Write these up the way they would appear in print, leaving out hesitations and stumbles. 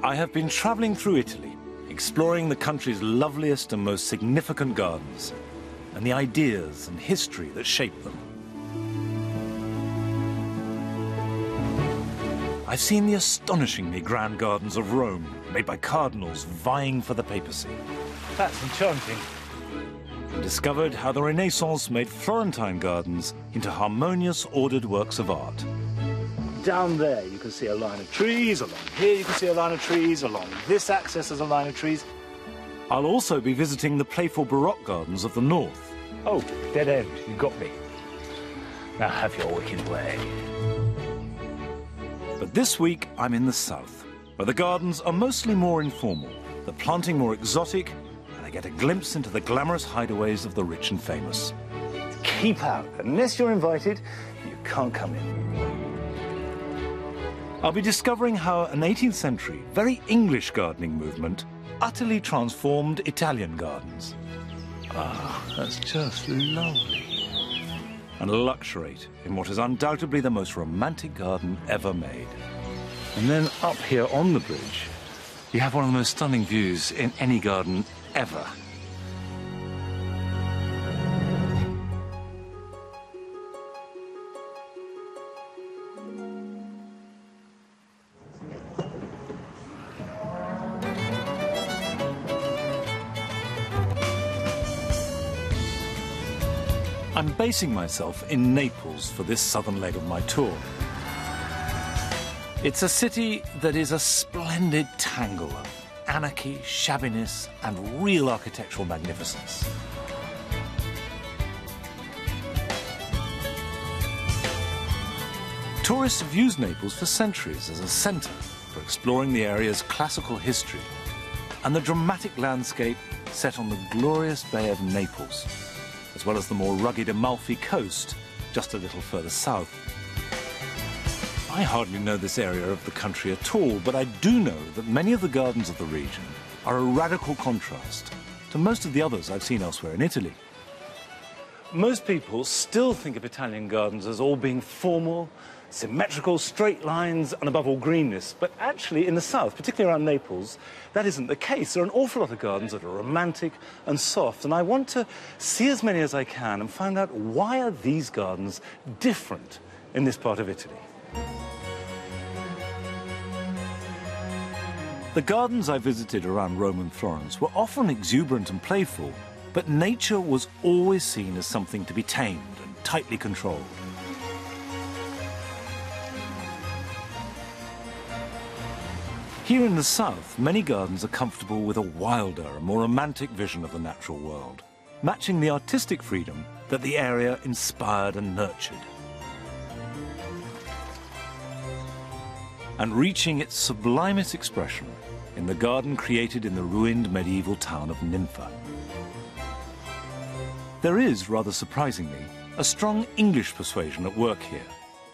I have been travelling through Italy, exploring the country's loveliest and most significant gardens, and the ideas and history that shape them. I've seen the astonishingly grand gardens of Rome, made by cardinals vying for the papacy. That's enchanting. And discovered how the Renaissance made Florentine gardens into harmonious, ordered works of art. Down there you can see a line of trees, along here you can see a line of trees, along this axis there's a line of trees. I'll also be visiting the playful Baroque gardens of the north. Oh, dead end, you got me. Now have your wicked way. But this week I'm in the south, where the gardens are mostly more informal, the planting more exotic, and I get a glimpse into the glamorous hideaways of the rich and famous. Keep out. Unless you're invited, you can't come in. I'll be discovering how an 18th century, very English gardening movement utterly transformed Italian gardens. Ah, that's just lovely. And luxuriate in what is undoubtedly the most romantic garden ever made. And then up here on the bridge, you have one of the most stunning views in any garden ever. I'm basing myself in Naples for this southern leg of my tour. It's a city that is a splendid tangle of anarchy, shabbiness, and real architectural magnificence. Tourists have used Naples for centuries as a centre for exploring the area's classical history and the dramatic landscape set on the glorious Bay of Naples, as well as the more rugged Amalfi Coast, just a little further south. I hardly know this area of the country at all, but I do know that many of the gardens of the region are a radical contrast to most of the others I've seen elsewhere in Italy. Most people still think of Italian gardens as all being formal, symmetrical, straight lines, and above all greenness. But actually, in the south, particularly around Naples, that isn't the case. There are an awful lot of gardens that are romantic and soft, and I want to see as many as I can and find out why are these gardens different in this part of Italy. The gardens I visited around Rome and Florence were often exuberant and playful, but nature was always seen as something to be tamed and tightly controlled. Here in the south, many gardens are comfortable with a wilder and more romantic vision of the natural world, matching the artistic freedom that the area inspired and nurtured, and reaching its sublimest expression in the garden created in the ruined medieval town of Ninfa. There is, rather surprisingly, a strong English persuasion at work here,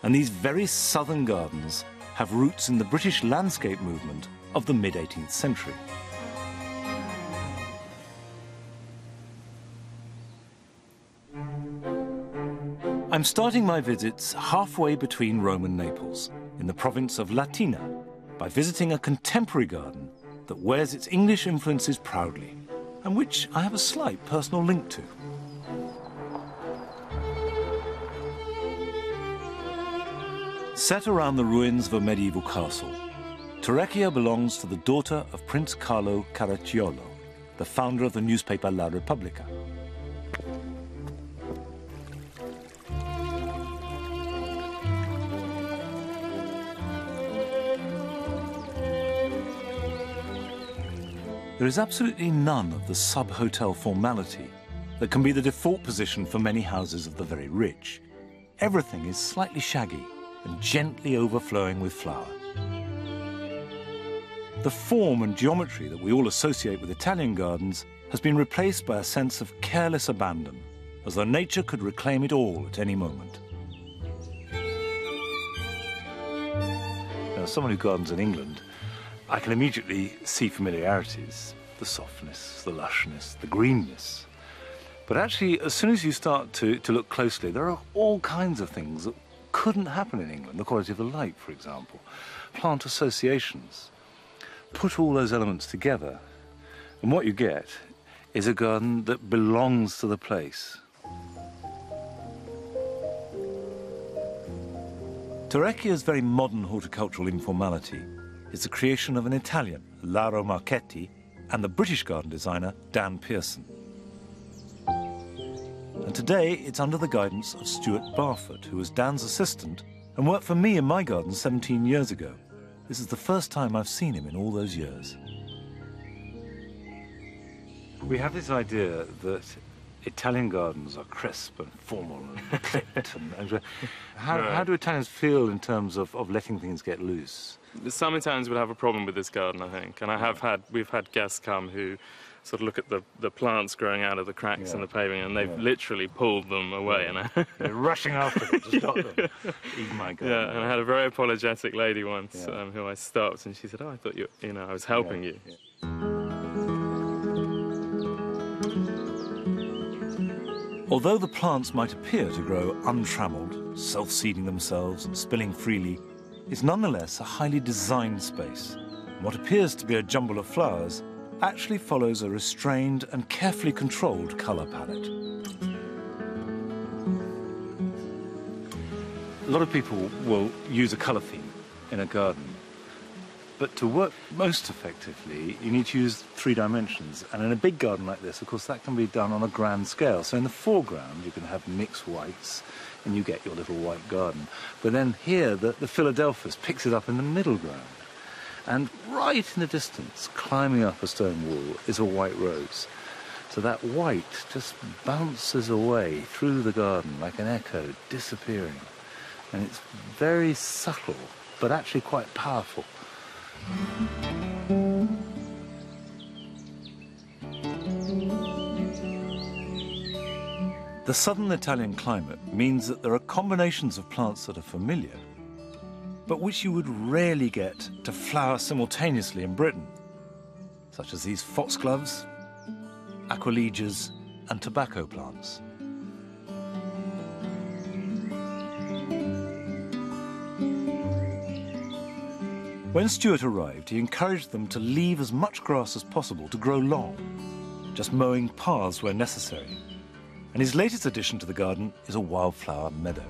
and these very southern gardens have roots in the British landscape movement of the mid-18th century. I'm starting my visits halfway between Rome and Naples, in the province of Latina, by visiting a contemporary garden that wears its English influences proudly, and which I have a slight personal link to. Set around the ruins of a medieval castle, Torrecchia belongs to the daughter of Prince Carlo Caracciolo, the founder of the newspaper La Repubblica. There is absolutely none of the sub-hotel formality that can be the default position for many houses of the very rich. Everything is slightly shaggy and gently overflowing with flower. The form and geometry that we all associate with Italian gardens has been replaced by a sense of careless abandon, as though nature could reclaim it all at any moment. Now, as someone who gardens in England, I can immediately see familiarities, the softness, the lushness, the greenness. But actually, as soon as you start to look closely, there are all kinds of things that couldn't happen in England. The quality of the light, for example, plant associations, put all those elements together, and what you get is a garden that belongs to the place. Torrecchia's very modern horticultural informality is the creation of an Italian, Lauro Marchetti, and the British garden designer, Dan Pearson. And today it's under the guidance of Stuart Barford, who was Dan's assistant and worked for me in my garden 17 years ago. This is the first time I've seen him in all those years. We have this idea that Italian gardens are crisp and formal and clipped. How do Italians feel in terms of letting things get loose? Some Italians would have a problem with this garden, I think, and we've had guests come who sort of look at the plants growing out of the cracks in the paving, and they've literally pulled them away. And they're rushing after them to stop them. Oh my God! Yeah, and I had a very apologetic lady once who I stopped, and she said, "Oh, I thought I was helping you." Yeah. Although the plants might appear to grow untrammeled, self-seeding themselves and spilling freely, it's nonetheless a highly designed space. And what appears to be a jumble of flowers actually follows a restrained and carefully controlled colour palette. A lot of people will use a colour theme in a garden, but to work most effectively, you need to use 3 dimensions. And in a big garden like this, of course, that can be done on a grand scale. So in the foreground, you can have mixed whites, and you get your little white garden. But then here, the Philadelphus picks it up in the middle ground. And right in the distance, climbing up a stone wall, is a white rose. So that white just bounces away through the garden like an echo, disappearing. And it's very subtle, but actually quite powerful. The southern Italian climate means that there are combinations of plants that are familiar, but which you would rarely get to flower simultaneously in Britain, such as these foxgloves, aquiledias, and tobacco plants. When Stuart arrived, he encouraged them to leave as much grass as possible to grow long, just mowing paths where necessary. And his latest addition to the garden is a wildflower meadow.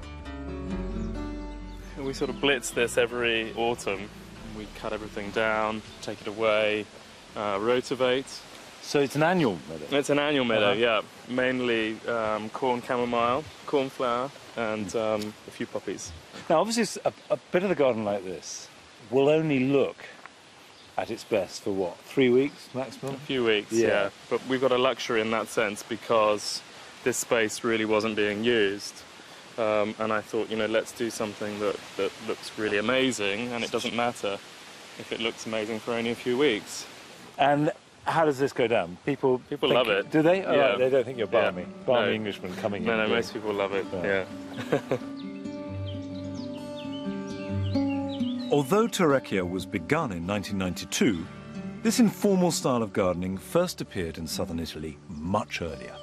We sort of blitz this every autumn. We cut everything down, take it away, rotivate. So it's an annual meadow? It's an annual meadow, yeah. Mainly corn chamomile, cornflower, and a few poppies. Now, obviously, a bit of the garden like this will only look at its best for what, 3 weeks maximum? A few weeks, yeah. But we've got a luxury in that sense because this space really wasn't being used. And I thought, let's do something that looks really amazing, and it doesn't matter if it looks amazing for only a few weeks. And how does this go down? People love it. Do they? Oh, yeah. Right, they don't think you're balmy. Balmy No. Englishman coming in. No, most people love it, yeah. Although Torrecchia was begun in 1992, this informal style of gardening first appeared in southern Italy much earlier.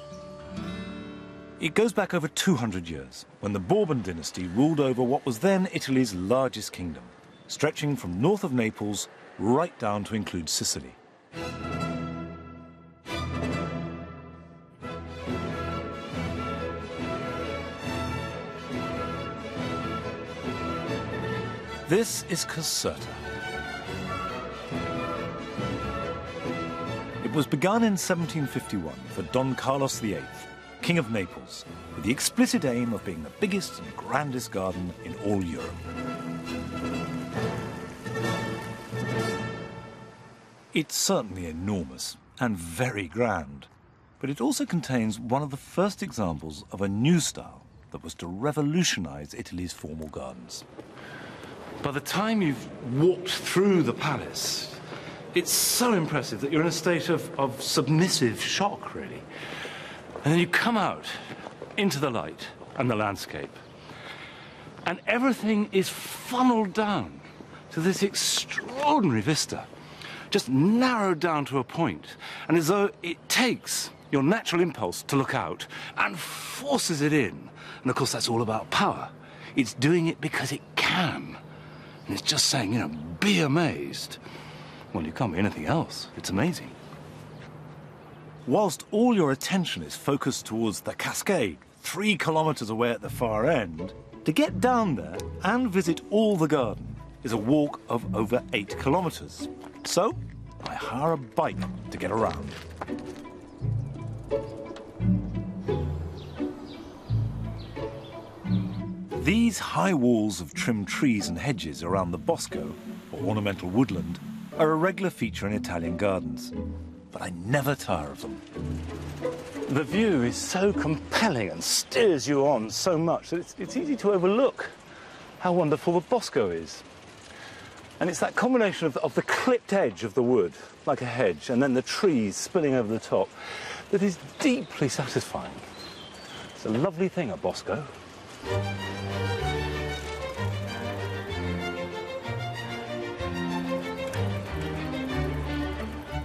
It goes back over 200 years, when the Bourbon dynasty ruled over what was then Italy's largest kingdom, stretching from north of Naples right down to include Sicily. This is Caserta. It was begun in 1751 for Don Carlos VIII, King of Naples, with the explicit aim of being the biggest and grandest garden in all Europe. It's certainly enormous and very grand, but it also contains one of the first examples of a new style that was to revolutionize Italy's formal gardens. By the time you've walked through the palace, it's so impressive that you're in a state of submissive shock, really. And then you come out into the light and the landscape, and everything is funneled down to this extraordinary vista, just narrowed down to a point, and as though it takes your natural impulse to look out and forces it in. And of course, that's all about power. It's doing it because it can. And it's just saying, be amazed. Well, you can't be anything else. It's amazing. Whilst all your attention is focused towards the cascade, 3 kilometers away at the far end, to get down there and visit all the garden is a walk of over 8 kilometers. So, I hire a bike to get around. These high walls of trimmed trees and hedges around the bosco, or ornamental woodland, are a regular feature in Italian gardens. But I never tire of them. The view is so compelling and steers you on so much that it's easy to overlook how wonderful the bosco is. And it's that combination of the clipped edge of the wood, like a hedge, and then the trees spilling over the top, that is deeply satisfying. It's a lovely thing, a bosco.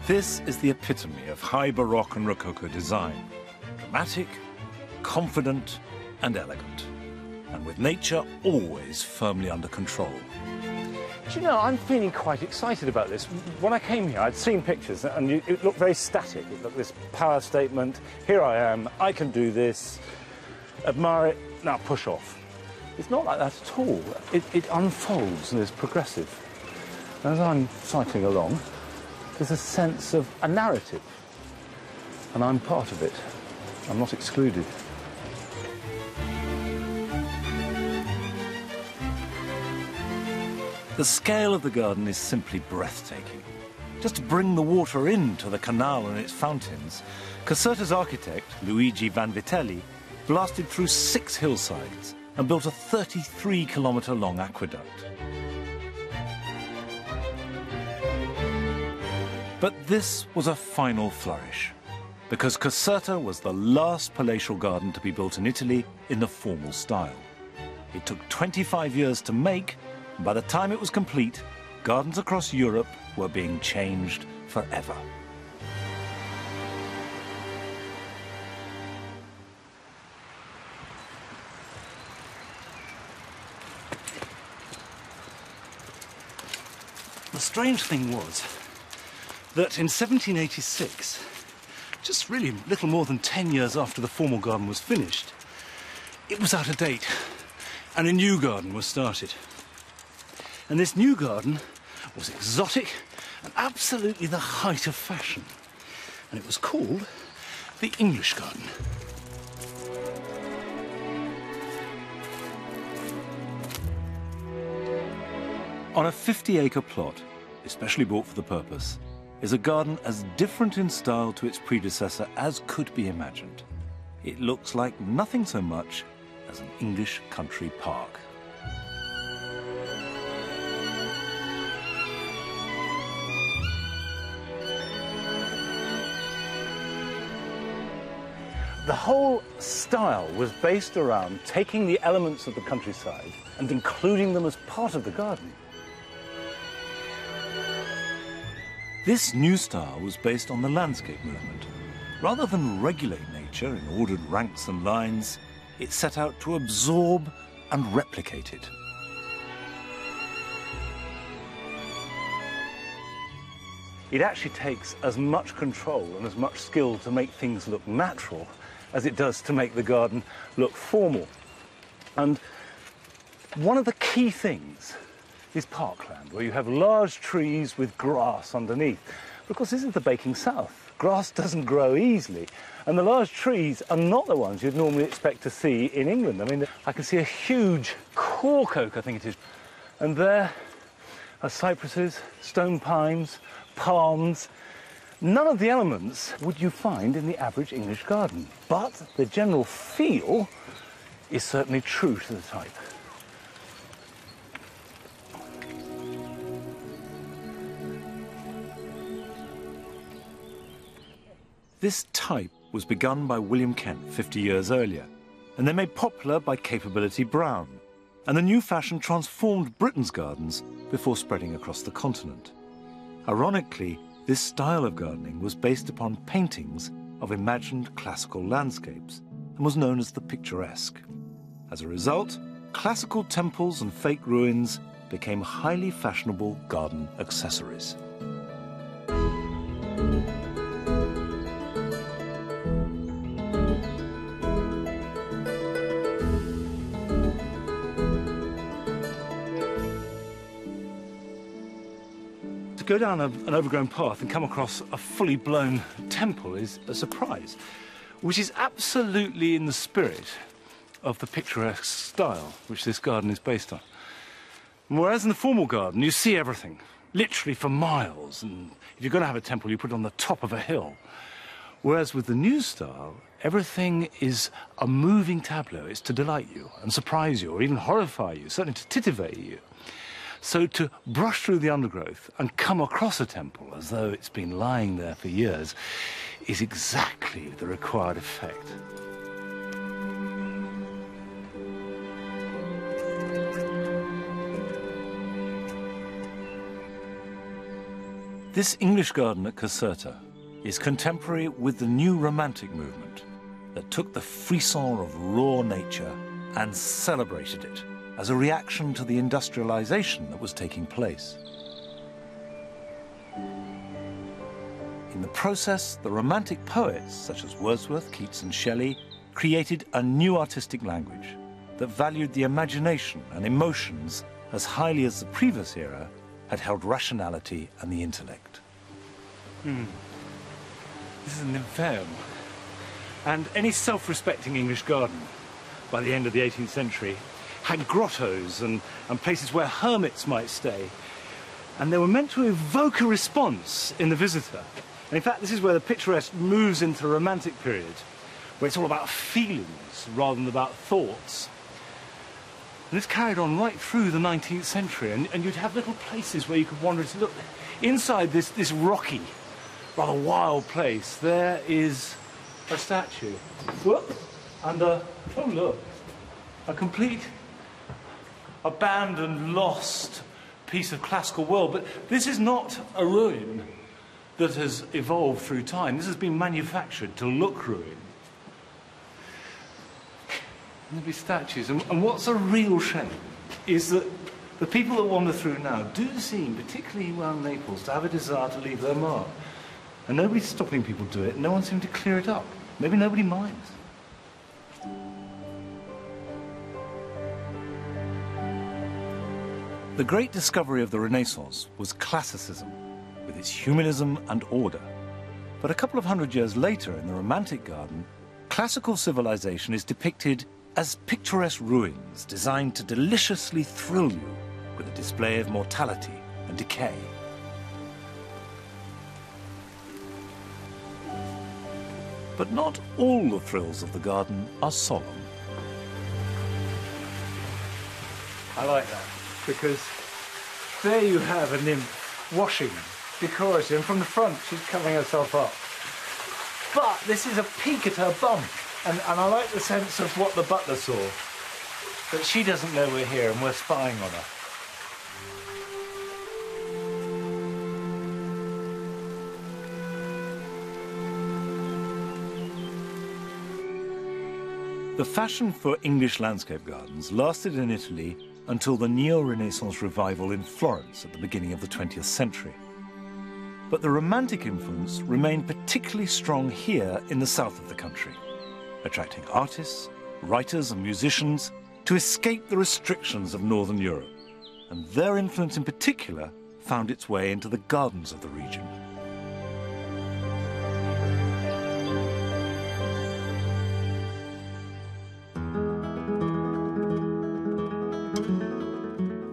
This is the epitome of high Baroque and Rococo design. Dramatic, confident, and elegant. And with nature always firmly under control. Do you know, I'm feeling quite excited about this. When I came here, I'd seen pictures, and it looked very static. It looked this power statement. Here I am, I can do this. Admire it, now push off. It's not like that at all. It unfolds and is progressive. As I'm cycling along, there's a sense of a narrative, and I'm part of it. I'm not excluded. The scale of the garden is simply breathtaking. Just to bring the water into the canal and its fountains, Caserta's architect, Luigi Vanvitelli, blasted through 6 hillsides and built a 33-kilometre-long aqueduct. But this was a final flourish, because Caserta was the last palatial garden to be built in Italy in the formal style. It took 25 years to make, and by the time it was complete, gardens across Europe were being changed forever. The strange thing was that in 1786, just really little more than 10 years after the formal garden was finished, it was out of date and a new garden was started. And this new garden was exotic and absolutely the height of fashion. And it was called the English Garden. On a 50-acre plot, especially bought for the purpose, is a garden as different in style to its predecessor as could be imagined. It looks like nothing so much as an English country park. The whole style was based around taking the elements of the countryside and including them as part of the garden. This new style was based on the landscape movement. Rather than regulate nature in ordered ranks and lines, it set out to absorb and replicate it. It actually takes as much control and as much skill to make things look natural as it does to make the garden look formal. And one of the key things is parkland, where you have large trees with grass underneath. Because this is the baking south. Grass doesn't grow easily. And the large trees are not the ones you'd normally expect to see in England. I mean, I can see a huge cork oak, I think it is. And there are cypresses, stone pines, palms. None of the elements would you find in the average English garden. But the general feel is certainly true to the type. This type was begun by William Kent 50 years earlier, and then made popular by Capability Brown. And the new fashion transformed Britain's gardens before spreading across the continent. Ironically, this style of gardening was based upon paintings of imagined classical landscapes and was known as the picturesque. As a result, classical temples and fake ruins became highly fashionable garden accessories. to go down an overgrown path and come across a fully blown temple is a surprise, which is absolutely in the spirit of the picturesque style which this garden is based on. And whereas in the formal garden you see everything, literally for miles, and if you're going to have a temple you put it on the top of a hill. Whereas with the new style, everything is a moving tableau. It's to delight you and surprise you, or even horrify you, certainly to titivate you. So to brush through the undergrowth and come across a temple as though it's been lying there for years is exactly the required effect. This English garden at Caserta is contemporary with the new Romantic movement that took the frisson of raw nature and celebrated it as a reaction to the industrialization that was taking place. In the process, the Romantic poets, such as Wordsworth, Keats and Shelley, created a new artistic language that valued the imagination and emotions as highly as the previous era had held rationality and the intellect. This is an Nymphaeum. And any self-respecting English garden, by the end of the 18th century, had grottos and places where hermits might stay. And they were meant to evoke a response in the visitor. And in fact, this is where the picturesque moves into the Romantic period, where it's all about feelings rather than about thoughts. And this carried on right through the 19th century, and you'd have little places where you could wander to look. Inside this rocky, rather wild place, there is a statue. Whoop! And oh look, a complete abandoned, lost piece of classical world. But this is not a ruin that has evolved through time. This has been manufactured to look ruined. And there'll be statues. And what's a real shame is that the people that wander through now do seem, particularly around Naples, to have a desire to leave their mark. And nobody's stopping people do it. No one seemed to clear it up. Maybe nobody minds. The great discovery of the Renaissance was classicism, with its humanism and order. But a couple of hundred years later, in the Romantic garden, classical civilization is depicted as picturesque ruins designed to deliciously thrill you with a display of mortality and decay. But not all the thrills of the garden are solemn. I like that, because there you have a nymph washing, decorously, and from the front she's covering herself up. But this is a peek at her bum, and I like the sense of what the butler saw, that she doesn't know we're here and we're spying on her. The fashion for English landscape gardens lasted in Italy until the Neo-Renaissance revival in Florence at the beginning of the 20th century. But the Romantic influence remained particularly strong here in the south of the country, attracting artists, writers and musicians to escape the restrictions of Northern Europe. And their influence in particular found its way into the gardens of the region.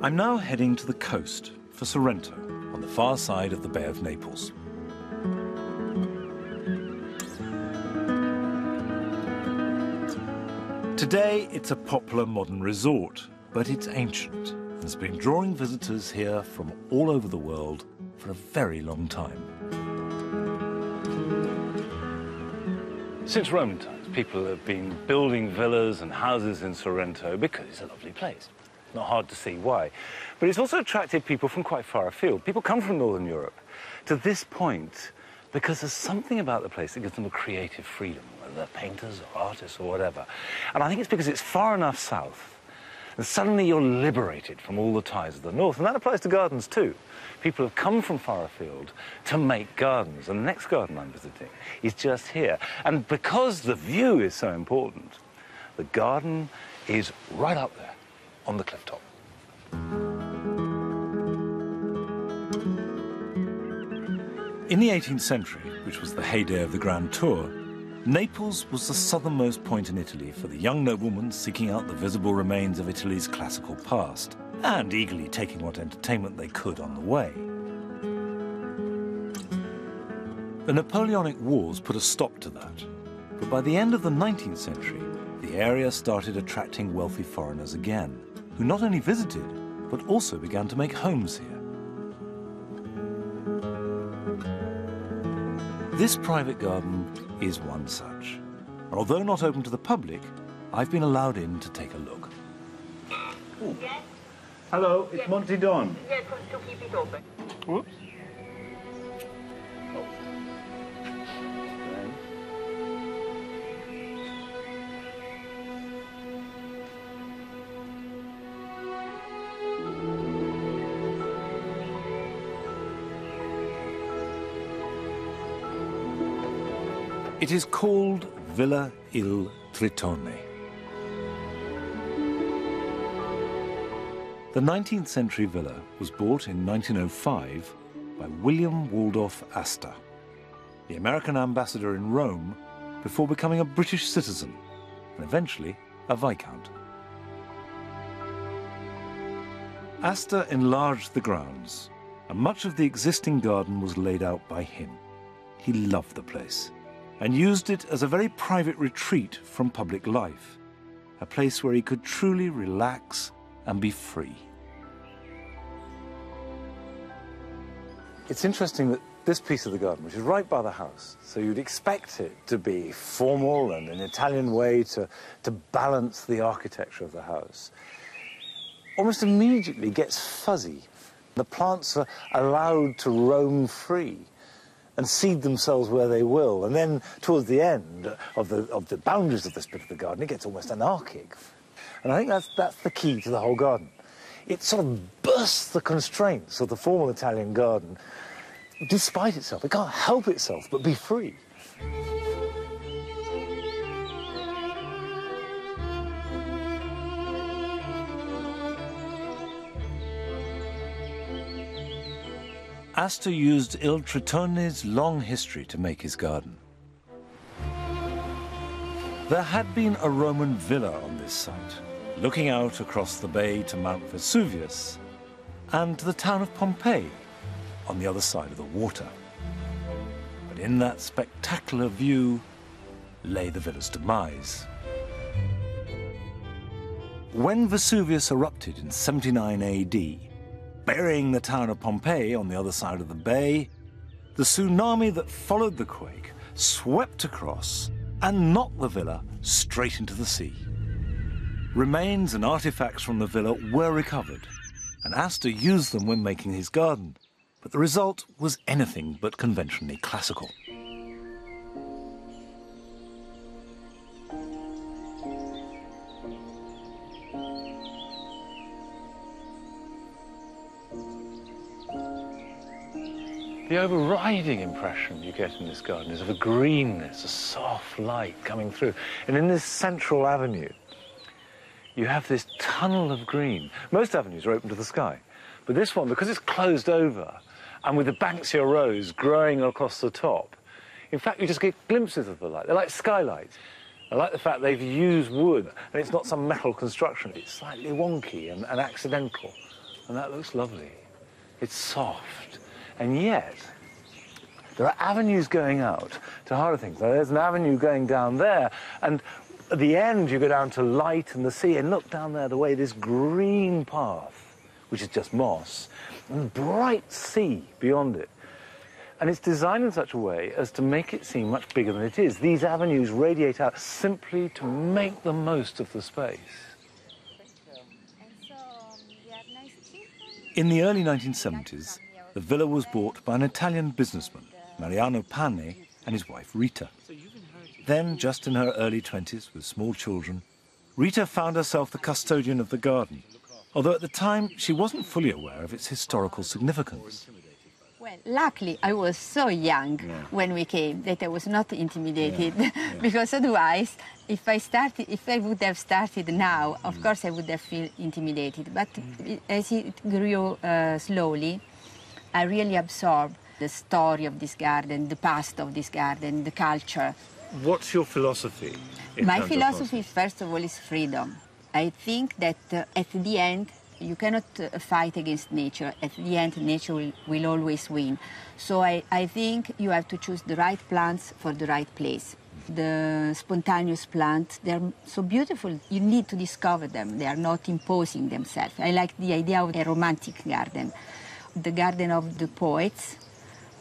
I'm now heading to the coast for Sorrento, on the far side of the Bay of Naples. Today, it's a popular modern resort, but it's ancient and has been drawing visitors here from all over the world for a very long time. Since Roman times, people have been building villas and houses in Sorrento because it's a lovely place. Not hard to see why. But it's also attracted people from quite far afield. People come from Northern Europe to this point because there's something about the place that gives them a creative freedom, whether they're painters or artists or whatever. And I think it's because it's far enough south and suddenly you're liberated from all the ties of the north. And that applies to gardens too. People have come from far afield to make gardens. And the next garden I'm visiting is just here. And because the view is so important, the garden is right up there on the cliff top. In the 18th century, which was the heyday of the Grand Tour, Naples was the southernmost point in Italy for the young noblemen seeking out the visible remains of Italy's classical past, and eagerly taking what entertainment they could on the way. The Napoleonic Wars put a stop to that, but by the end of the 19th century, the area started attracting wealthy foreigners again, who not only visited, but also began to make homes here. This private garden is one such. And although not open to the public, I've been allowed in to take a look. Ooh. Yes. Hello, it's Monty Don. Yes, to keep it open. Whoops. It is called Villa il Tritone. The 19th century villa was bought in 1905 by William Waldorf Astor, the American ambassador in Rome, before becoming a British citizen and eventually a viscount. Astor enlarged the grounds, and much of the existing garden was laid out by him. He loved the place and used it as a very private retreat from public life, a place where he could truly relax and be free. It's interesting that this piece of the garden, which is right by the house, so you'd expect it to be formal and an Italian way to balance the architecture of the house, almost immediately gets fuzzy. The plants are allowed to roam free and seed themselves where they will. And then towards the end of the boundaries of this bit of the garden, it gets almost anarchic. And I think that's the key to the whole garden. It sort of bursts the constraints of the formal Italian garden, despite itself. It can't help itself but be free. Astor used Il Tritone's long history to make his garden. There had been a Roman villa on this site, looking out across the bay to Mount Vesuvius and to the town of Pompeii on the other side of the water. But in that spectacular view lay the villa's demise. When Vesuvius erupted in 79 AD, burying the town of Pompeii on the other side of the bay, the tsunami that followed the quake swept across and knocked the villa straight into the sea. Remains and artifacts from the villa were recovered, and Astor used them when making his garden, but the result was anything but conventionally classical. The overriding impression you get in this garden is of a greenness, a soft light coming through. And in this central avenue, you have this tunnel of green. Most avenues are open to the sky, but this one, because it's closed over, and with the Banksia rose growing across the top, in fact, you just get glimpses of the light. They're like skylights. I like the fact they've used wood, and it's not some metal construction. It's slightly wonky and accidental, and that looks lovely. It's soft. And yet, there are avenues going out to harder things. Now, there's an avenue going down there, and at the end you go down to light and the sea, and look down there the way this green path, which is just moss, and bright sea beyond it. And it's designed in such a way as to make it seem much bigger than it is. These avenues radiate out simply to make the most of the space. In the early 1970s, the villa was bought by an Italian businessman, Mariano Pane, and his wife Rita. Then, just in her early 20s with small children, Rita found herself the custodian of the garden, although at the time she wasn't fully aware of its historical significance. Well, luckily, I was so young when we came that I was not intimidated, because otherwise, if I would have started now, of course I would have felt intimidated. But as it grew slowly, I really absorbed the story of this garden, the past of this garden, the culture. What's your philosophy? My philosophy, first of all, is freedom. I think that at the end, you cannot fight against nature. At the end, nature will always win. So I think you have to choose the right plants for the right place. The spontaneous plants, they're so beautiful, you need to discover them. They are not imposing themselves. I like the idea of a romantic garden, the garden of the poets,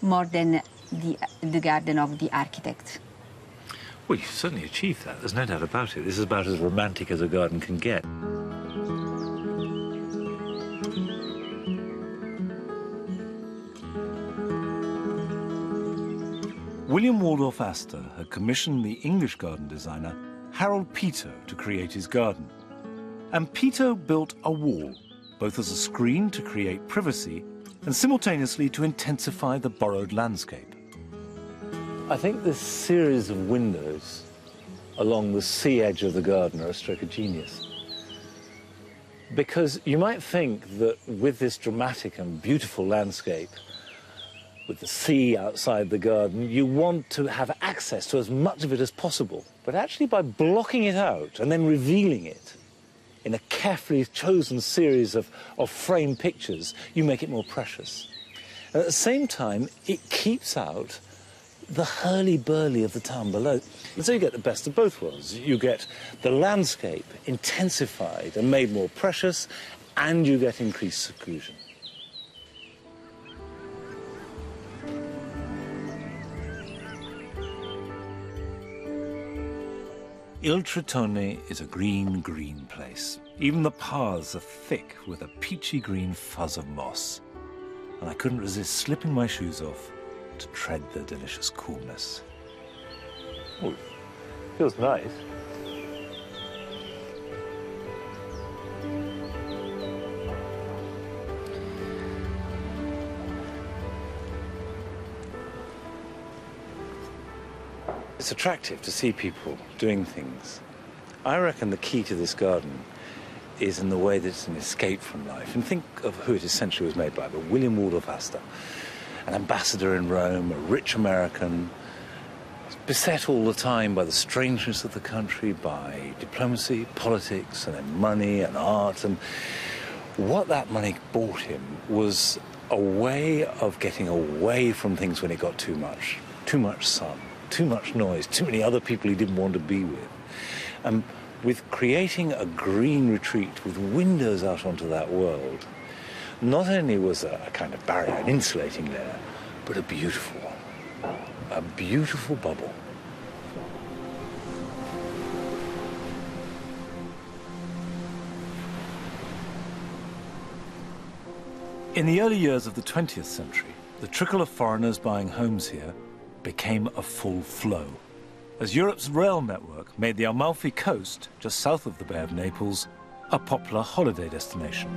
more than the garden of the architects. Well, you've certainly achieved that. There's no doubt about it. This is about as romantic as a garden can get. William Waldorf Astor had commissioned the English garden designer Harold Peto to create his garden. And Peto built a wall, both as a screen to create privacy and simultaneously to intensify the borrowed landscape. I think this series of windows along the sea edge of the garden are a stroke of genius. Because you might think that with this dramatic and beautiful landscape, with the sea outside the garden, you want to have access to as much of it as possible. But actually by blocking it out and then revealing it in a carefully chosen series of framed pictures, you make it more precious. And at the same time, it keeps out the hurly-burly of the town below. And so you get the best of both worlds. You get the landscape intensified and made more precious, and you get increased seclusion. Il Tritone is a green, green place. Even the paths are thick with a peachy green fuzz of moss. And I couldn't resist slipping my shoes off to tread the delicious coolness. Oh, feels nice. It's attractive to see people doing things. I reckon the key to this garden is in the way that it's an escape from life. And think of who it essentially was made by, but William Waldorf Astor, an ambassador in Rome, a rich American, beset all the time by the strangeness of the country, by diplomacy, politics, and then money and art. And what that money bought him was a way of getting away from things when it got too much sun, too much noise, too many other people he didn't want to be with. And with creating a green retreat with windows out onto that world, not only was there a kind of barrier, an insulating layer, but a beautiful bubble. In the early years of the 20th century, the trickle of foreigners buying homes here became a full flow, as Europe's rail network made the Amalfi Coast, just south of the Bay of Naples, a popular holiday destination.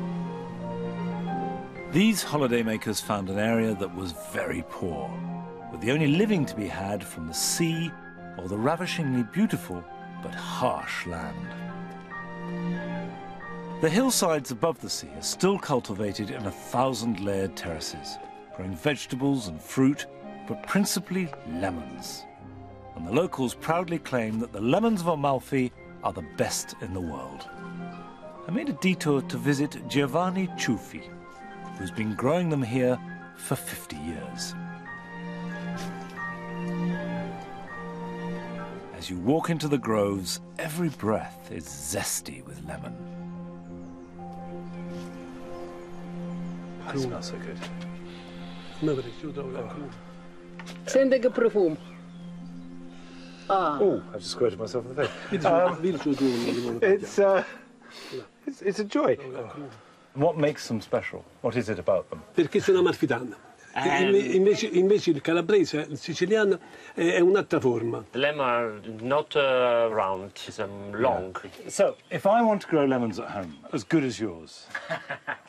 These holidaymakers found an area that was very poor, with the only living to be had from the sea or the ravishingly beautiful but harsh land. The hillsides above the sea are still cultivated in 1,000-layered terraces, growing vegetables and fruit, but principally lemons. And the locals proudly claim that the lemons of Amalfi are the best in the world. I made a detour to visit Giovanni Ciuffi, who's been growing them here for 50 years. As you walk into the groves, every breath is zesty with lemon. That smells so good. Sente che profumo. Oh, I just squirted myself in the face. It's a joy. What makes them special? What is it about them? Perché sono amalfitana. Invece il calabrese, il siciliano, è un'altra forma. The lemon are not round, it's long. Yeah. So, if I want to grow lemons at home, as good as yours,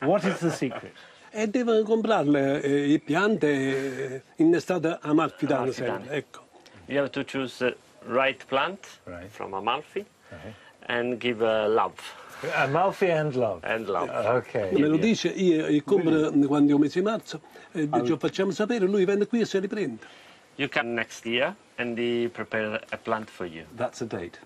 what is the secret? E devo comprarle le piante in estate amalfitane sempre, ecco. You have to choose the right plant from Amalfi and give love. Amalfi and love. And love. Okay. Me lo dice, io compro quando è un mese di marzo, ci facciamo sapere, lui viene qui e se li prende. You come next year and they prepare a plant for you. That's a date.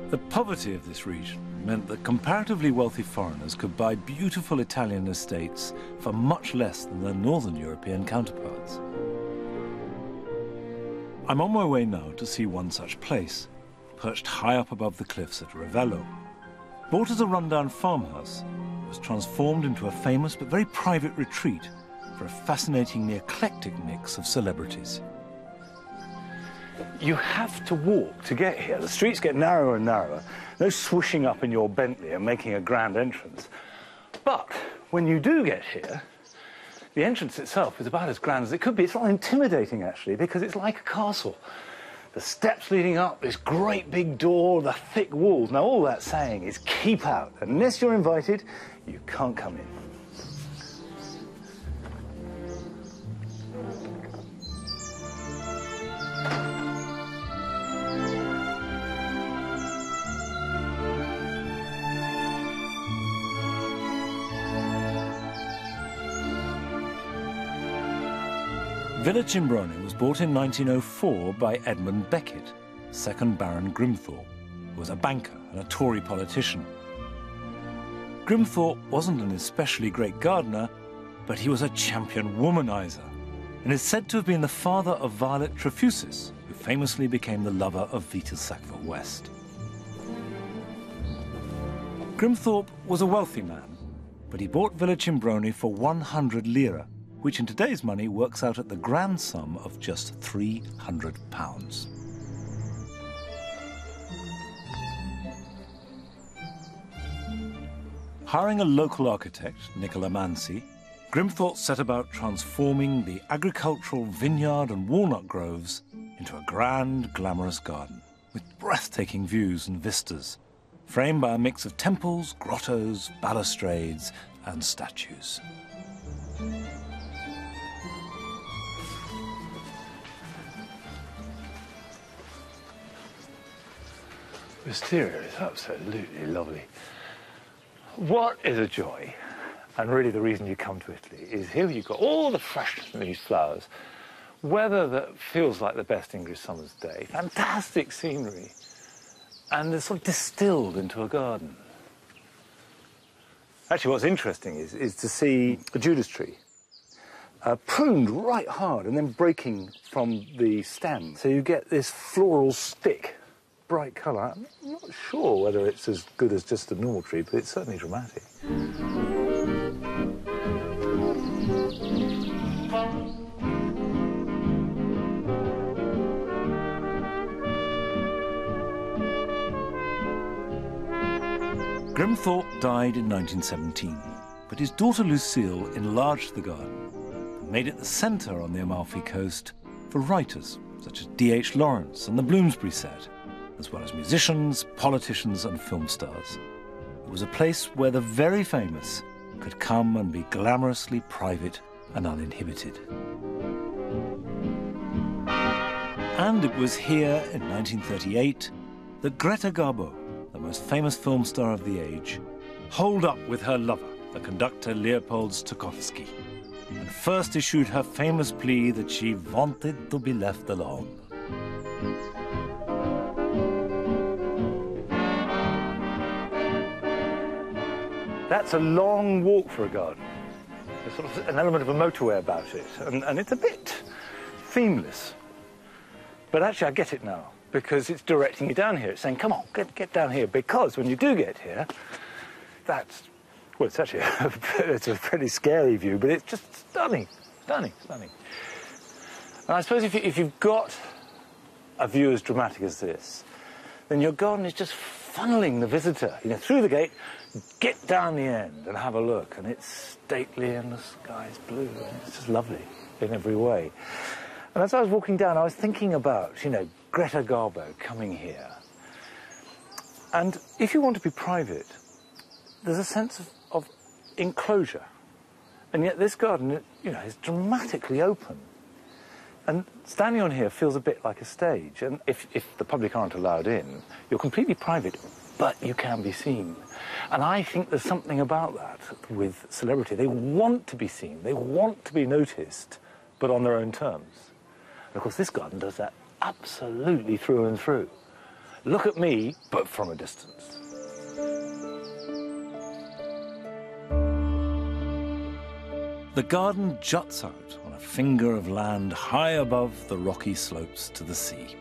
The poverty of this region meant that comparatively wealthy foreigners could buy beautiful Italian estates for much less than their northern European counterparts. I'm on my way now to see one such place, perched high up above the cliffs at Ravello. Bought as a rundown farmhouse, it was transformed into a famous but very private retreat for a fascinatingly eclectic mix of celebrities. You have to walk to get here. The streets get narrower and narrower. No swishing up in your Bentley and making a grand entrance. But when you do get here, the entrance itself is about as grand as it could be. It's not intimidating, actually, because it's like a castle. The steps leading up, this great big door, the thick walls. Now, all that's saying is keep out. Unless you're invited, you can't come in. Villa Cimbrone was bought in 1904 by Edmund Beckett, 2nd Baron Grimthorpe, who was a banker and a Tory politician. Grimthorpe wasn't an especially great gardener, but he was a champion womanizer, and is said to have been the father of Violet Trefusis, who famously became the lover of Vita Sackville-West. Grimthorpe was a wealthy man, but he bought Villa Cimbrone for 100 lira, which in today's money works out at the grand sum of just £300. Hiring a local architect, Nicola Mansi, Grimthorpe set about transforming the agricultural vineyard and walnut groves into a grand, glamorous garden with breathtaking views and vistas, framed by a mix of temples, grottos, balustrades, and statues. The exterior is absolutely lovely. What is a joy, and really the reason you come to Italy, is here you've got all the freshness of these flowers, weather that feels like the best English summer's day, fantastic scenery, and it's sort of distilled into a garden. Actually, what's interesting is to see a Judas tree pruned right hard and then breaking from the stem. So you get this floral stick, bright colour. I'm not sure whether it's as good as just a normal tree, but it's certainly dramatic. Grimthorpe died in 1917, but his daughter Lucille enlarged the garden and made it the centre on the Amalfi Coast for writers such as D.H. Lawrence and the Bloomsbury set, as well as musicians, politicians and film stars. It was a place where the very famous could come and be glamorously private and uninhibited. And it was here in 1938 that Greta Garbo, the most famous film star of the age, holed up with her lover, the conductor Leopold Stokowski, and first issued her famous plea that she wanted to be left alone. That's a long walk for a garden. There's sort of an element of a motorway about it, and it's a bit themeless. But actually, I get it now, because it's directing you down here. It's saying, come on, get down here, because when you do get here, that's, well, it's actually it's a pretty scary view, but it's just stunning, stunning, stunning. And I suppose if you've got a view as dramatic as this, then your garden is just funneling the visitor, through the gate, get down the end and have a look, and it's stately and the sky's blue, and it's just lovely in every way. And as I was walking down, I was thinking about, Greta Garbo coming here. And if you want to be private, there's a sense of enclosure. And yet this garden, is dramatically open. And standing on here feels a bit like a stage. And if the public aren't allowed in, you're completely private, but you can be seen. And I think there's something about that with celebrity. They want to be seen, they want to be noticed, but on their own terms. And of course, this garden does that absolutely through and through. Look at me, but from a distance. The garden juts out on a finger of land high above the rocky slopes to the sea.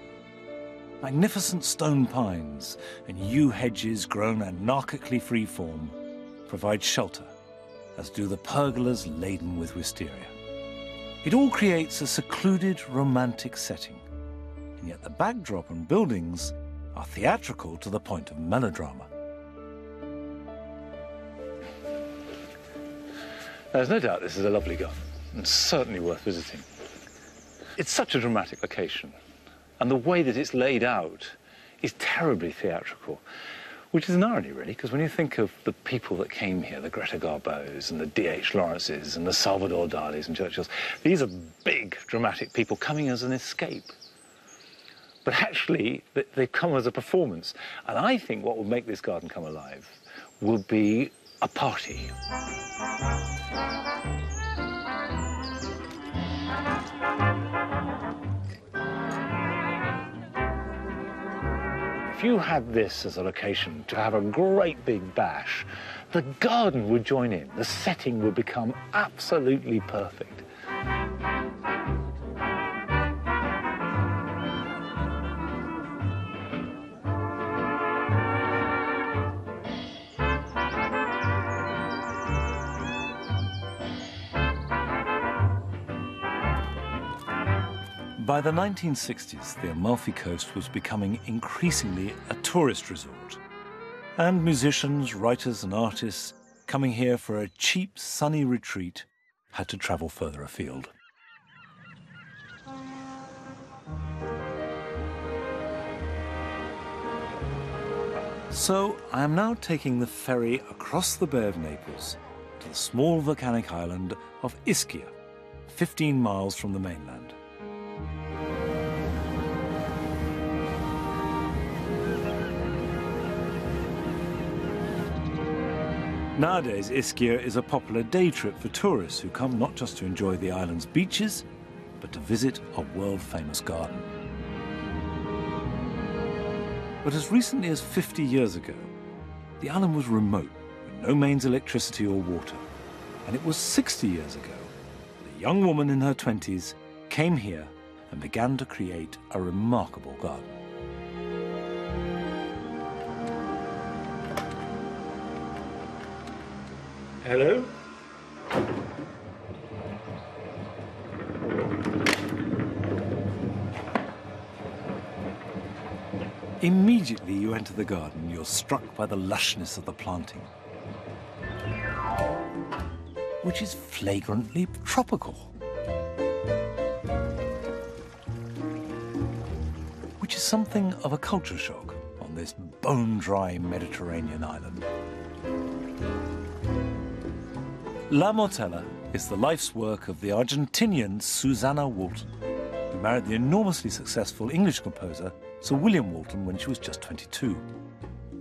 Magnificent stone pines and yew hedges grown anarchically freeform provide shelter, as do the pergolas laden with wisteria. It all creates a secluded, romantic setting, and yet the backdrop and buildings are theatrical to the point of melodrama. There's no doubt this is a lovely garden, and certainly worth visiting. It's such a dramatic location, and the way that it's laid out is terribly theatrical, which is an irony, really, because when you think of the people that came here, the Greta Garbos and the D.H. Lawrences and the Salvador Dalis and Churchills, these are big, dramatic people coming as an escape. But actually, they've come as a performance. And I think what will make this garden come alive will be a party. If you had this as a location to have a great big bash, the garden would join in. The setting would become absolutely perfect. By the 1960s, the Amalfi Coast was becoming increasingly a tourist resort, and musicians, writers and artists coming here for a cheap, sunny retreat had to travel further afield. So I am now taking the ferry across the Bay of Naples to the small volcanic island of Ischia, 15 miles from the mainland. Nowadays, Ischia is a popular day trip for tourists who come not just to enjoy the island's beaches, but to visit a world-famous garden. But as recently as 50 years ago, the island was remote, with no mains electricity or water. And it was 60 years ago that a young woman in her 20s came here and began to create a remarkable garden. Hello? Immediately you enter the garden, you're struck by the lushness of the planting, which is flagrantly tropical. Which is something of a culture shock on this bone-dry Mediterranean island. La Mortella is the life's work of the Argentinian Susanna Walton, who married the enormously successful English composer Sir William Walton when she was just 22.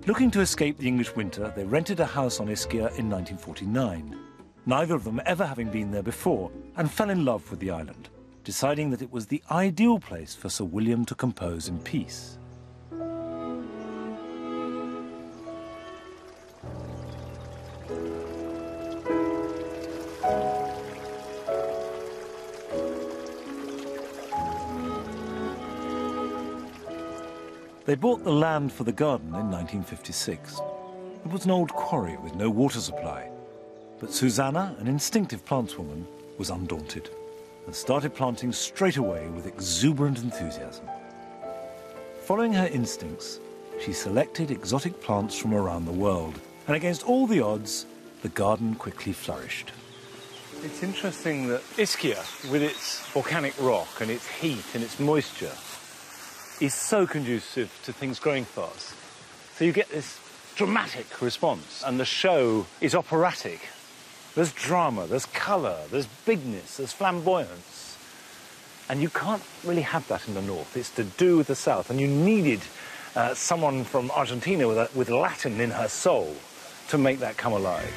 Looking to escape the English winter, they rented a house on Ischia in 1949, neither of them ever having been there before, and fell in love with the island, deciding that it was the ideal place for Sir William to compose in peace. They bought the land for the garden in 1956. It was an old quarry with no water supply. But Susanna, an instinctive plantswoman, was undaunted and started planting straight away with exuberant enthusiasm. Following her instincts, she selected exotic plants from around the world, and against all the odds, the garden quickly flourished. It's interesting that Ischia, with its volcanic rock and its heat and its moisture, is so conducive to things growing fast. So you get this dramatic response, and the show is operatic. There's drama, there's colour, there's bigness, there's flamboyance. And you can't really have that in the north. It's to do with the south, and you needed someone from Argentina with Latin in her soul to make that come alive.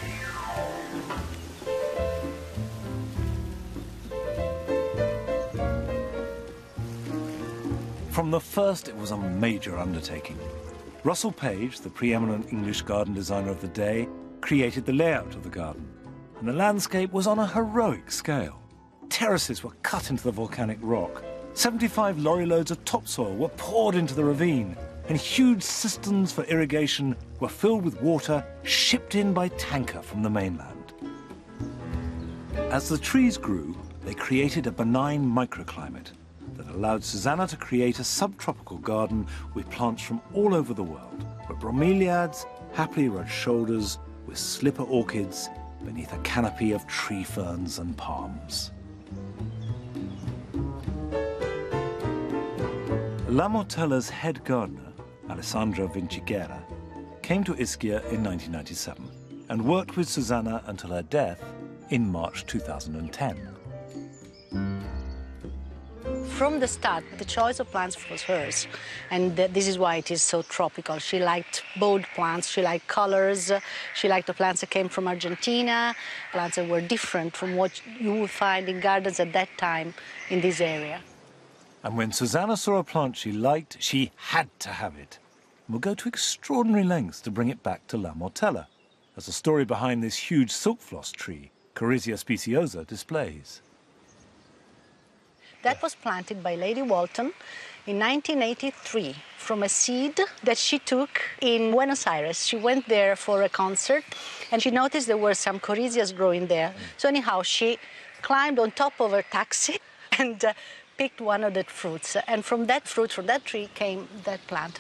From the first, it was a major undertaking. Russell Page, the preeminent English garden designer of the day, created the layout of the garden, and the landscape was on a heroic scale. Terraces were cut into the volcanic rock, 75 lorry loads of topsoil were poured into the ravine, and huge cisterns for irrigation were filled with water shipped in by tanker from the mainland. As the trees grew, they created a benign microclimate that allowed Susanna to create a subtropical garden with plants from all over the world, where bromeliads happily rubbed shoulders with slipper orchids beneath a canopy of tree ferns and palms. La Mortella's head gardener, Alessandra Vinciguerra, came to Ischia in 1997 and worked with Susanna until her death in March 2010. From the start, the choice of plants was hers, and this is why it is so tropical. She liked bold plants, she liked colors, she liked the plants that came from Argentina, plants that were different from what you would find in gardens at that time in this area. And when Susanna saw a plant she liked, she had to have it, and would go to extraordinary lengths to bring it back to La Mortella, as the story behind this huge silk floss tree, Corycia speciosa, displays. That was planted by Lady Walton in 1983 from a seed that she took in Buenos Aires. She went there for a concert and she noticed there were some corycias growing there. So anyhow, she climbed on top of her taxi and picked one of the fruits. And from that fruit, from that tree, came that plant.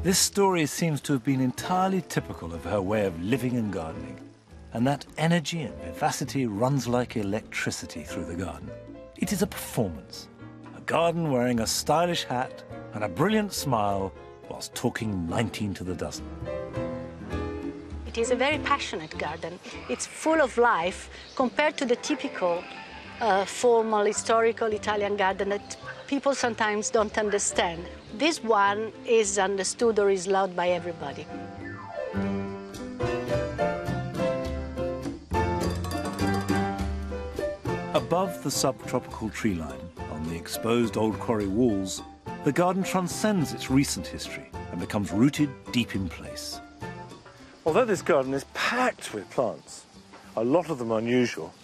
This story seems to have been entirely typical of her way of living and gardening. And that energy and vivacity runs like electricity through the garden. It is a performance. A garden wearing a stylish hat and a brilliant smile whilst talking 19 to the dozen. It is a very passionate garden. It's full of life compared to the typical formal, historical Italian garden that people sometimes don't understand. This one is understood or is loved by everybody. Above the subtropical tree line, on the exposed old quarry walls, the garden transcends its recent history and becomes rooted deep in place. Although this garden is packed with plants, a lot of them unusual,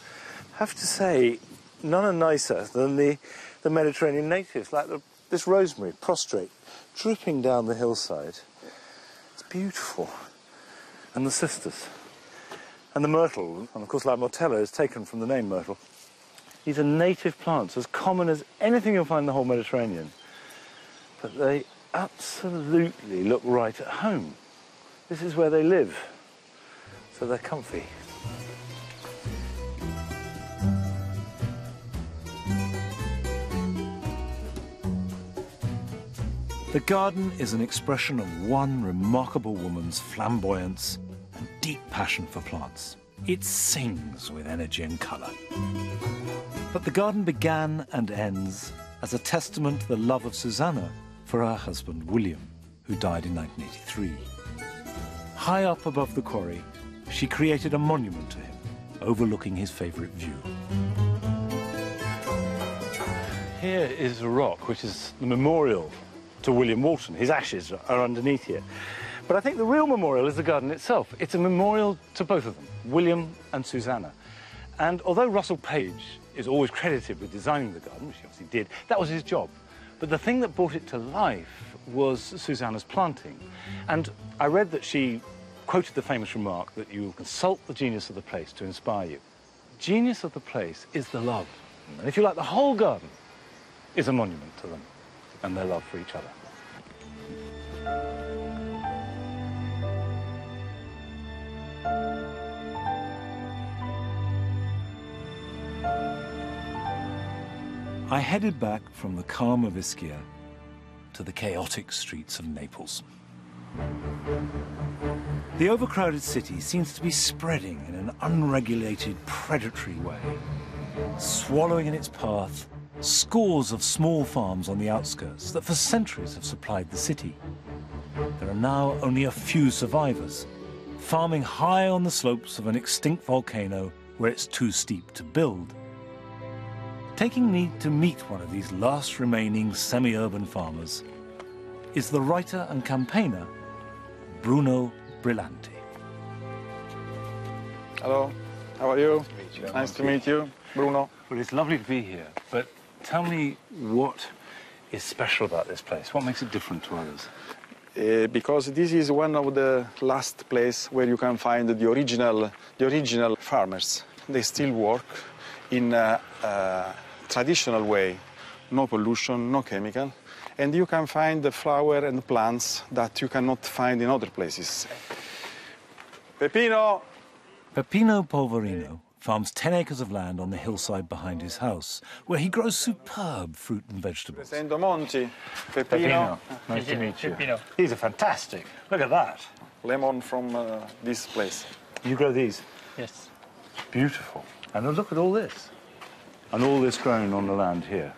I have to say, none are nicer than the Mediterranean natives, like this rosemary, prostrate, dripping down the hillside. It's beautiful. And the cistus. And the myrtle, and of course La Mortella is taken from the name myrtle. These are native plants, as common as anything you'll find in the whole Mediterranean. But they absolutely look right at home. This is where they live, so they're comfy. The garden is an expression of one remarkable woman's flamboyance and deep passion for plants. It sings with energy and colour. But the garden began and ends as a testament to the love of Susanna for her husband William, who died in 1983. High up above the quarry, she created a monument to him, overlooking his favourite view. Here is a rock, which is the memorial to William Walton. His ashes are underneath here. But I think the real memorial is the garden itself. It's a memorial to both of them, William and Susanna. And although Russell Page is always credited with designing the garden, which he obviously did, that was his job. But the thing that brought it to life was Susanna's planting. And I read that she quoted the famous remark that you will consult the genius of the place to inspire you. Genius of the place is the love. And if you like, the whole garden is a monument to them and their love for each other. I headed back from the calm of Ischia to the chaotic streets of Naples. The overcrowded city seems to be spreading in an unregulated, predatory way, swallowing in its path scores of small farms on the outskirts that for centuries have supplied the city. There are now only a few survivors, farming high on the slopes of an extinct volcano where it's too steep to build. Taking me to meet one of these last remaining semi-urban farmers is the writer and campaigner Bruno Brillanti. Hello, how are you? Nice to meet you, Bruno. Well, it's lovely to be here, but tell me what is special about this place? What makes it different to others? Because this is one of the last places where you can find the original farmers. They still work in a traditional way, no pollution, no chemical, and you can find the flower and plants that you cannot find in other places. Peppino! Peppino Polverino farms 10 acres of land on the hillside behind his house, where he grows superb fruit and vegetables. Presento Monty. Peppino. Nice to meet you. Peppino. These are fantastic. Look at that. Lemon from this place. You grow these? Yes. Beautiful. And look at all this. And all this grown on the land here.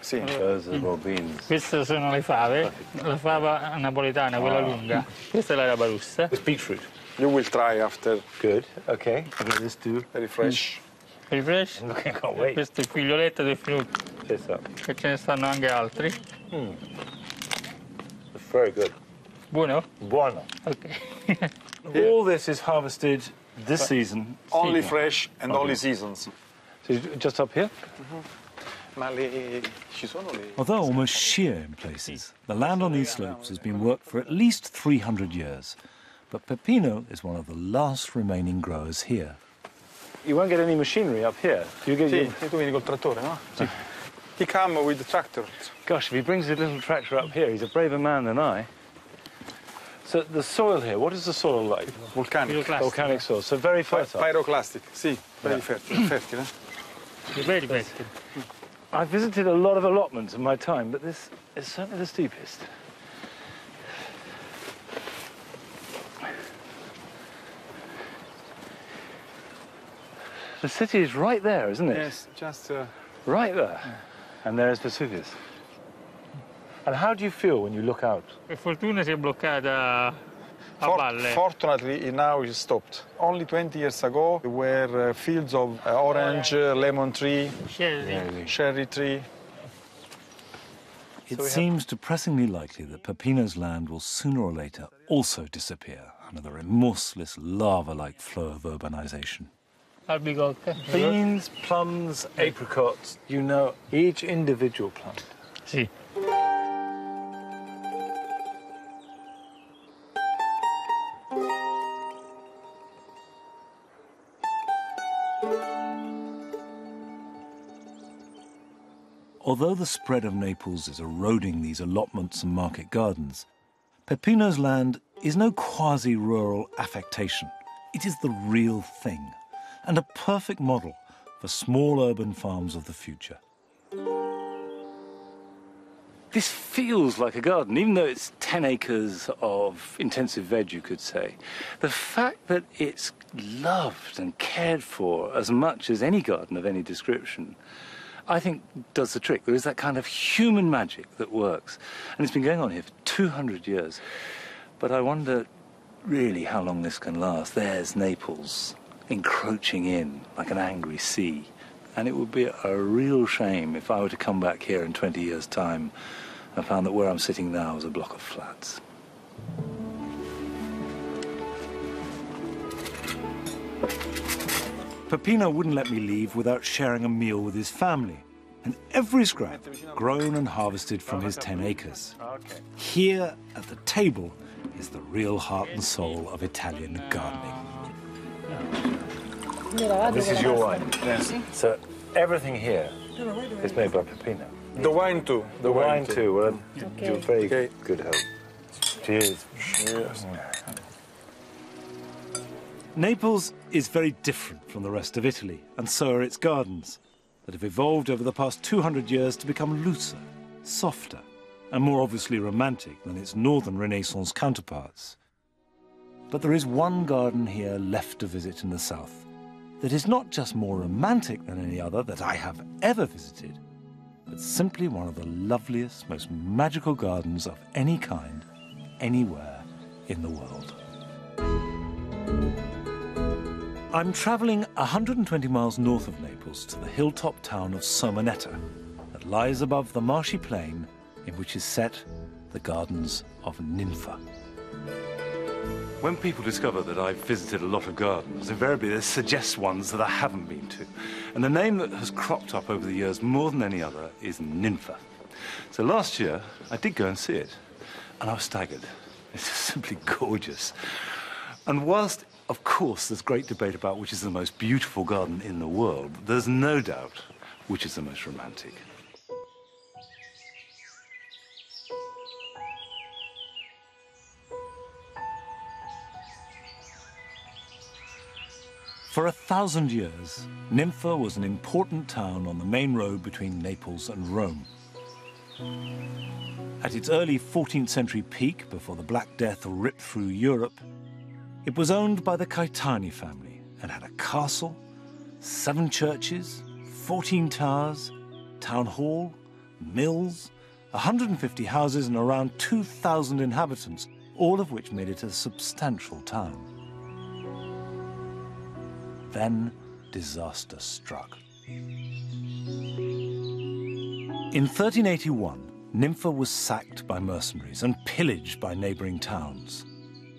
Sì. Those are raw beans. Queste sono le fave, la fava napoletana, quella lunga. Questa è la barussa. It's beetroot. You will try after. Good. Okay. I'll get this too. Very fresh. Very fresh. I can't wait. Questo è il figlioletto del frutto. Che ce ne stanno anche altri. It's very good. Buono? Buono. Okay. All this is harvested this season. Only fresh and only seasons. So just up here? Although almost sheer in places, the land on these slopes has been worked for at least 300 years. But Peppino is one of the last remaining growers here. You won't get any machinery up here. You get Sì, tu vieni col trattore, no? Sì. He come with the tractor. Gosh, if he brings his little tractor up here, he's a braver man than I. So the soil here, what is the soil like? Volcanic. Volcanic soil, so very fertile. Pyroclastic, sì, very fertile. Very fertile. I've visited a lot of allotments in my time, but this is certainly the steepest. The city is right there, isn't it? Yes, just... Right there. And there is Vesuvius. And how do you feel when you look out? Per fortuna si è bloccata a valle. Fortunately, now it's stopped. Only 20 years ago, there were fields of orange, lemon tree, cherry tree. It seems depressingly likely that Peppino's land will sooner or later also disappear under the remorseless lava-like flow of urbanization. Albicocca. Beans, plums, apricots, you know each individual plant. Sì. Although the spread of Naples is eroding these allotments and market gardens, Peppino's land is no quasi-rural affectation. It is the real thing, and a perfect model for small urban farms of the future. This feels like a garden, even though it's 10 acres of intensive veg, you could say. The fact that it's loved and cared for as much as any garden of any description, I think does the trick. There is that kind of human magic that works. And it's been going on here for 200 years. But I wonder really how long this can last. There's Naples encroaching in like an angry sea. And it would be a real shame if I were to come back here in 20 years' time and found that where I'm sitting now is a block of flats. Peppino wouldn't let me leave without sharing a meal with his family, and every scrap grown and harvested from his 10 acres. Here at the table is the real heart and soul of Italian gardening. This is your wine? Yes. So everything here is made by Peppino? The wine too. The wine too. Well, you're very good help. Cheers. Cheers. Naples is very different from the rest of Italy, and so are its gardens, that have evolved over the past 200 years to become looser, softer, and more obviously romantic than its northern Renaissance counterparts. But there is one garden here left to visit in the south that is not just more romantic than any other that I have ever visited, but simply one of the loveliest, most magical gardens of any kind, anywhere in the world. I'm travelling 120 miles north of Naples to the hilltop town of Somonetta that lies above the marshy plain in which is set the gardens of Ninfa. When people discover that I've visited a lot of gardens, invariably they suggest ones that I haven't been to. And the name that has cropped up over the years more than any other is Ninfa. So last year, I did go and see it, and I was staggered. It's simply gorgeous. And whilst, of course, there's great debate about which is the most beautiful garden in the world, there's no doubt which is the most romantic. For 1,000 years, Ninfa was an important town on the main road between Naples and Rome. At its early 14th century peak, before the Black Death ripped through Europe, it was owned by the Caetani family and had a castle, 7 churches, 14 towers, town hall, mills, 150 houses and around 2,000 inhabitants, all of which made it a substantial town. Then disaster struck. In 1381, Ninfa was sacked by mercenaries and pillaged by neighbouring towns.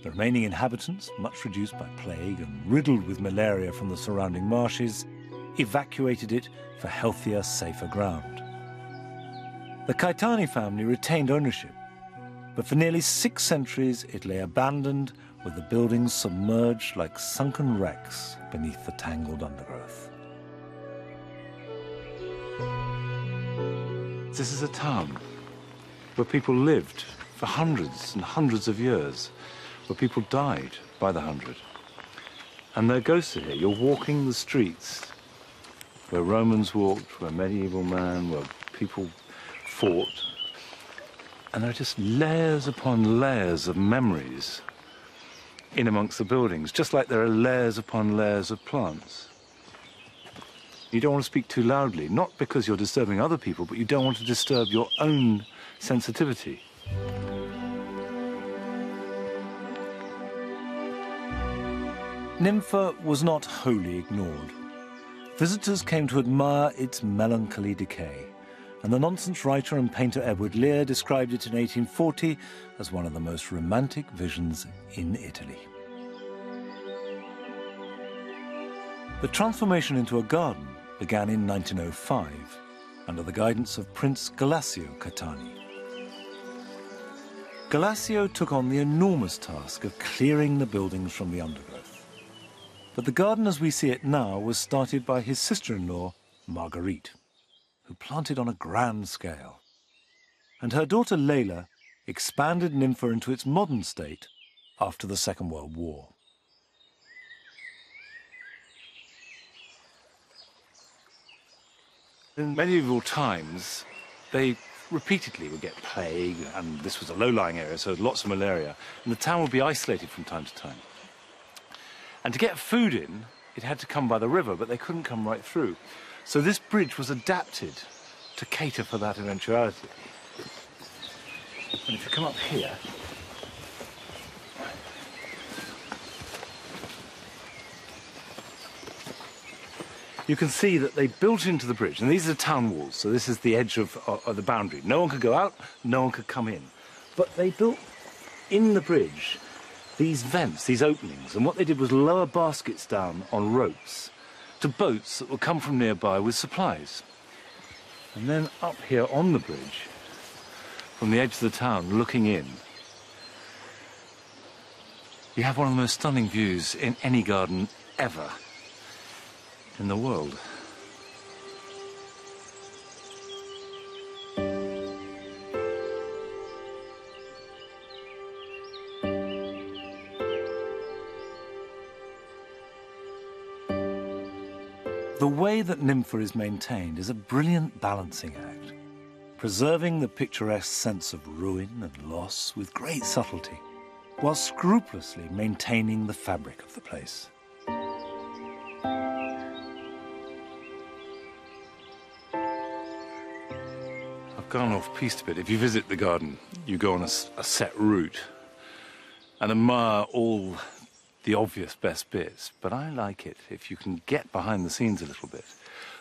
The remaining inhabitants, much reduced by plague and riddled with malaria from the surrounding marshes, evacuated it for healthier, safer ground. The Caetani family retained ownership, but for nearly 6 centuries it lay abandoned, with the buildings submerged like sunken wrecks beneath the tangled undergrowth. This is a town where people lived for hundreds and hundreds of years, where people died by the hundred. And their ghosts are here. You're walking the streets where Romans walked, where medieval man, where people fought. And there are just layers upon layers of memories in amongst the buildings, just like there are layers upon layers of plants. You don't want to speak too loudly, not because you're disturbing other people, but you don't want to disturb your own sensitivity. Ninfa was not wholly ignored. Visitors came to admire its melancholy decay, and the nonsense writer and painter Edward Lear described it in 1840 as one of the most romantic visions in Italy. The transformation into a garden began in 1905 under the guidance of Prince Galassio Caetani. Galassio took on the enormous task of clearing the buildings from the undergrowth. But the garden as we see it now was started by his sister-in-law, Marguerite, who planted on a grand scale. And her daughter Leila expanded Ninfa into its modern state after the Second World War. In medieval times, they repeatedly would get plague, and this was a low-lying area, so lots of malaria, and the town would be isolated from time to time. And to get food in, it had to come by the river, but they couldn't come right through. So this bridge was adapted to cater for that eventuality. And if you come up here, you can see that they built into the bridge, and these are town walls, so this is the edge of the boundary. No one could go out, no one could come in. But they built in the bridge these vents, these openings, and what they did was lower baskets down on ropes to boats that would come from nearby with supplies. And then up here on the bridge, from the edge of the town, looking in, you have one of the most stunning views in any garden ever in the world. The way that Ninfa is maintained is a brilliant balancing act preserving the picturesque sense of ruin and loss with great subtlety, while scrupulously maintaining the fabric of the place. I've gone off-piste a bit. If you visit the garden, you go on a set route and admire all the obvious best bits, but I like it if you can get behind the scenes a little bit.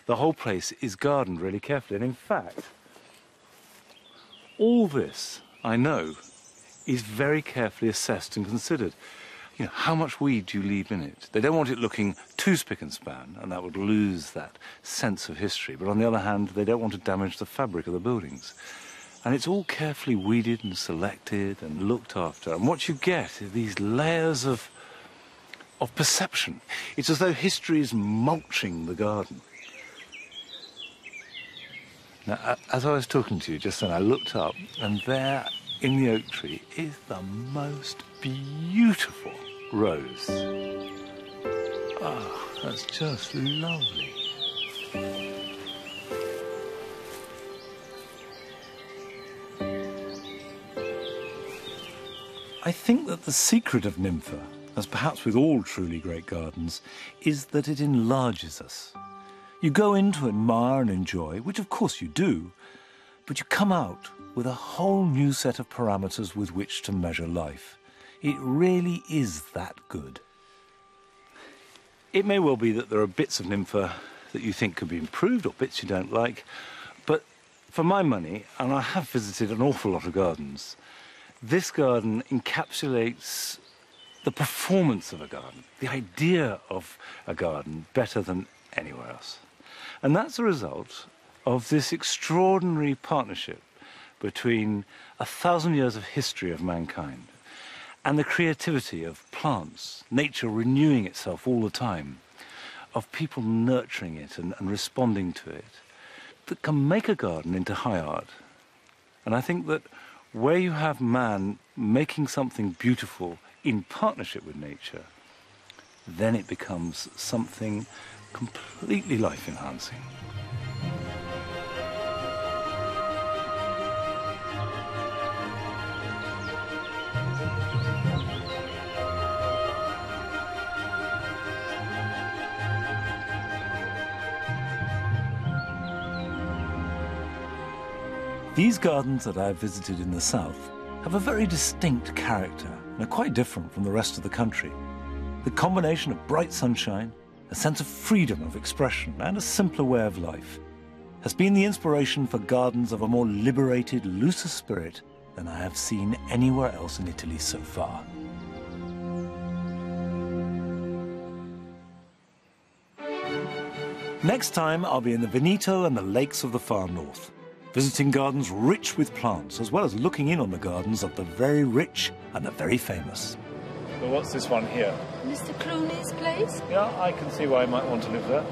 The whole place is gardened really carefully, and in fact, all this, I know, is very carefully assessed and considered. You know, how much weed do you leave in it? They don't want it looking too spick and span, and that would lose that sense of history. But on the other hand, they don't want to damage the fabric of the buildings. And it's all carefully weeded and selected and looked after. And what you get is these layers of perception. It's as though history is mulching the garden. Now, as I was talking to you just then, I looked up, and there in the oak tree is the most beautiful rose. Oh, that's just lovely. I think that the secret of Nympha, as perhaps with all truly great gardens, is that it enlarges us. You go in to admire and enjoy, which of course you do, but you come out with a whole new set of parameters with which to measure life. It really is that good. It may well be that there are bits of Nympha that you think could be improved or bits you don't like, but for my money, and I have visited an awful lot of gardens, this garden encapsulates the performance of a garden, the idea of a garden, better than anywhere else. And that's a result of this extraordinary partnership between 1,000 years of history of mankind and the creativity of plants, nature renewing itself all the time, of people nurturing it and responding to it, that can make a garden into high art. And I think that where you have man making something beautiful in partnership with nature, then it becomes something completely life-enhancing. These gardens that I've visited in the south have a very distinct character and are quite different from the rest of the country. The combination of bright sunshine, a sense of freedom of expression and a simpler way of life has been the inspiration for gardens of a more liberated, looser spirit than I have seen anywhere else in Italy so far. Next time I'll be in the Veneto and the lakes of the far north, visiting gardens rich with plants, as well as looking in on the gardens of the very rich and the very famous. Well, what's this one here? Mr. Clooney's place? Yeah, I can see why you might want to live there.